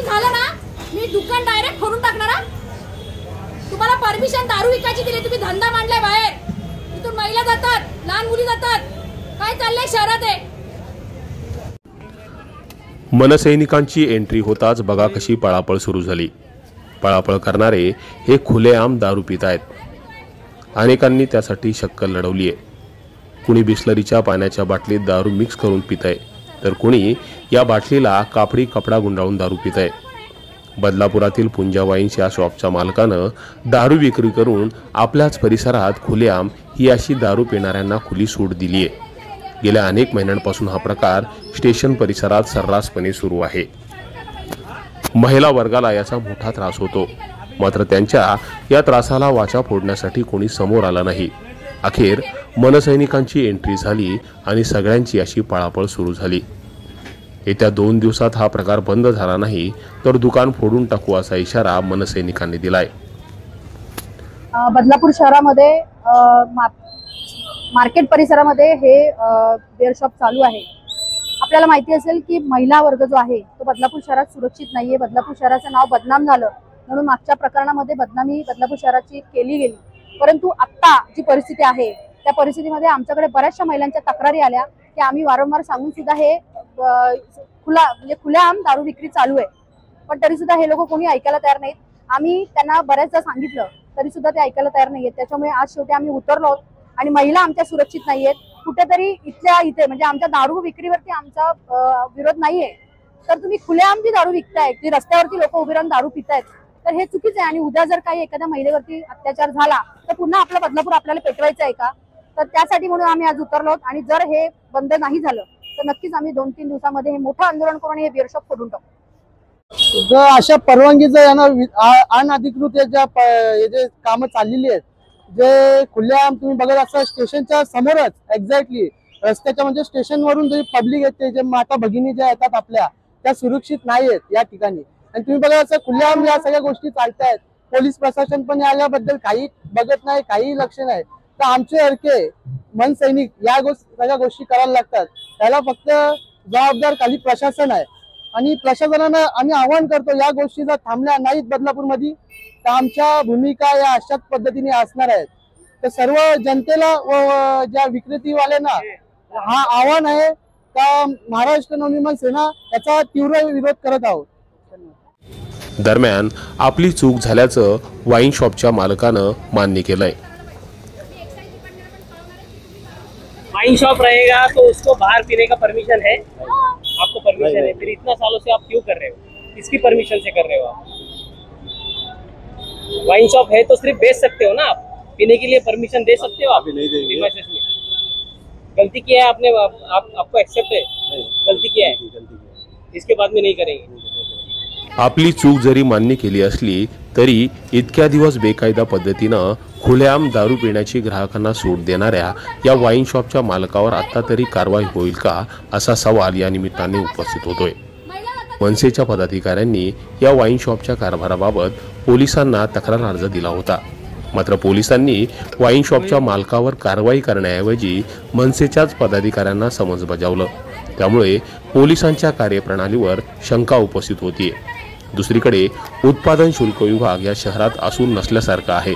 तुमच्याशी झालं ना मी दुकान डायरेक्ट फोडून टाकणार। तुम्हाला परमिशन दारू विकायची दिली, तुम्ही धंदा मांडलाय बाहेर, इथून महिला जातात, लहान मुली जातात, काय चाललंय शहरात आहे। मनसैनिकांची एंट्री होताच बघा कशी पळापळ सुरू झाली। पळापळ करणारे हे खुलेआम दारू पित आहेत। अनेकांनी त्यासाठी शक्कल लढवली आहे। कुणी बिस्लरीच्या पाण्याच्या बाटलीत दारू मिक्स करून पित आहे, तर कुणी या बाटलीला कापडी कपडा गुंडाळून दारू पित आहे। बदलापुरातील पुंजा वाईन्स या शॉपच्या मालकानं दारू विक्री करून आपल्याच परिसरात खुलेआम ही अशी दारू पिणाऱ्यांना खुली सूट दिली आहे। गेल्या अनेक महिन्यांपासून हा प्रकार स्टेशन परिसरात सर्रासपणे सुरू आहे। महिला वर्गाला याचा मोठा त्रास होतो, मात्र त्यांच्या या त्रासाला वाचा फोडण्यासाठी कोणी समोर आला नाही। अखेर मनसैनिकांची एंट्री झाली आणि सगळ्यांची अशी पळापळ सुरू झाली। येत्या 2 दिवसात हा प्रकार बंद झाला नाही तर दुकान फोडून टाकू असा इशारा मनसैनिकांनी दिलाय। बदलापूर शहरामध्ये मार्केट परिसरामध्ये हे बिअर शॉप चालू आहे। आपल्याला माहिती असेल की महिला वर्ग जो आहे तो बदलापूर शहरात सुरक्षित नाहीये। बदलापूर शहराचं नाव बदनाम झालं म्हणून मागच्या प्रकरणामध्ये बदनामी बदलापूर शहराची केली गेली, परंतु आता जी परिस्थिती आहे त्या परिस्थितीमध्ये आमच्याकडे बऱ्याचशा महिलांच्या तक्रारी आल्या की आम्ही वारंवार सांगून सुद्धा हे खुलेआम दारू विक्री चालू आहे, पण तरी सुद्धा हे लोक कोणी ऐकायला तयार नाहीत। आम्ही त्यांना बऱ्याचदा सांगितलं तरी सुद्धा ते ऐकायला तयार नाहीयेत। त्याच्यामुळे आज शेवटी आम्ही उतरलो आणि महिला आमच्या सुरक्षित नाहीयेत। कुठेतरी इथल्या इथे म्हणजे आमच्या दारू विक्रीवरती आमचा विरोध नाहीये, तर तुम्ही खुलेआम जी दारू विकताय, की रस्त्यावरती लोक उभे राहून दारू पितायत, तर हे चुकीचं आहे। आणि उद्या जर काही एखाद्या महिलेवरती अत्याचार झाला तर पुन्हा आपला बदलापूर आपल्याला पेटवायचं आहे का? तर त्यासाठी म्हणून आम्ही आज उतरलो आणि जर हे बंद नाही झालं तर नक्कीच आम्ही 2-3 दिवसामध्ये हे मोठं आंदोलन करून हे बिअर शॉप फोडून टाकू। जर अशा परवानगीचं अनधिकृत जे कामं चाललेली आहेत, जे खुलेआम तुम्ही बघत असाल स्टेशनच्या समोरच एक्झॅक्टली रस्त्याच्या म्हणजे स्टेशनवरून जे पब्लिक येते, जे माता भगिनी ज्या येतात आपल्या, त्या सुरक्षित नाही आहेत या ठिकाणी। आणि तुम्ही बघत असाल खुलेआम या सगळ्या गोष्टी चालतायत। पोलीस प्रशासन पण याबद्दल काही बघत नाही, काही लक्ष नाही। तर आमचे सारखे मनसैनिक या सगळ्या गोष्टी करायला लागतात, त्याला फक्त जबाबदार खाली प्रशासन आहे। आणि प्रशासनानं आम्ही आवाहन करतो या गोष्टी जर थांबल्या नाहीत बदलापूरमध्ये तर आमच्या भूमिका या अशाच पद्धतीने असणार आहेत। तर सर्व जनतेला व ज्या विक्रेतीवाल्यांना हा आव्हान आहे का महाराष्ट्र नवनिर्माण सेना याचा तीव्र विरोध करत आहोत। दरम्यान आपली चूक झाल्याचं वाईन शॉपच्या मालकानं मान्य केलंय। वाइन शॉप रहेगा तो उसको बाहर पीने का परमिशन है, आपको परमिशन है, फिर इतना सालों से आप क्यों कर रहे हो? किसकी परमिशन से कर रहे हो आप? वाइन शॉप है तो सिर्फ बेच सकते हो ना, आप पीने के लिए परमिशन दे सकते हो आप? नहीं देंगे। गलती किया है आपने, आपको एक्सेप्ट है गलती किया है, इसके बाद में नहीं करेंगे। आपली चूक जरी मान्य केली असली तरी इतक्या दिवस बेकायदा पद्धतीनं खुलेआम दारू पिण्याची ग्राहकांना सूट देणाऱ्या या वाईन शॉपच्या मालकावर आता तरी कारवाई होईल का असा सवाल या निमित्ताने उपस्थित होतोय। मनसेच्या पदाधिकाऱ्यांनी या वाईन शॉपच्या कारभाराबाबत पोलिसांना तक्रार अर्ज दिला होता, मात्र पोलिसांनी वाईन शॉपच्या मालकावर कारवाई करण्याऐवजी मनसेच्याच पदाधिकाऱ्यांना समज बजावलं। त्यामुळे पोलिसांच्या कार्यप्रणालीवर शंका उपस्थित होतीये। दुसरीकडे उत्पादन शुल्क विभाग या शहरात असून नसल्यासारखं आहे।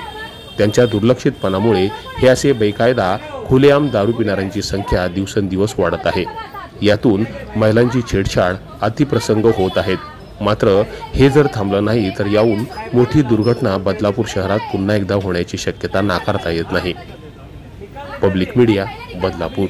त्यांच्या दुर्लक्षितपणामुळे हे असे बेकायदा खुलेआम दारू पिणाऱ्यांची संख्या दिवसेंदिवस वाढत आहे। यातून महिलांची छेडछाड अतिप्रसंग होत आहेत। मात्र हे जर थांबलं नाही तर याहून मोठी दुर्घटना बदलापूर शहरात पुन्हा एकदा होण्याची शक्यता नाकारता येत नाही। Public media, Badlapur.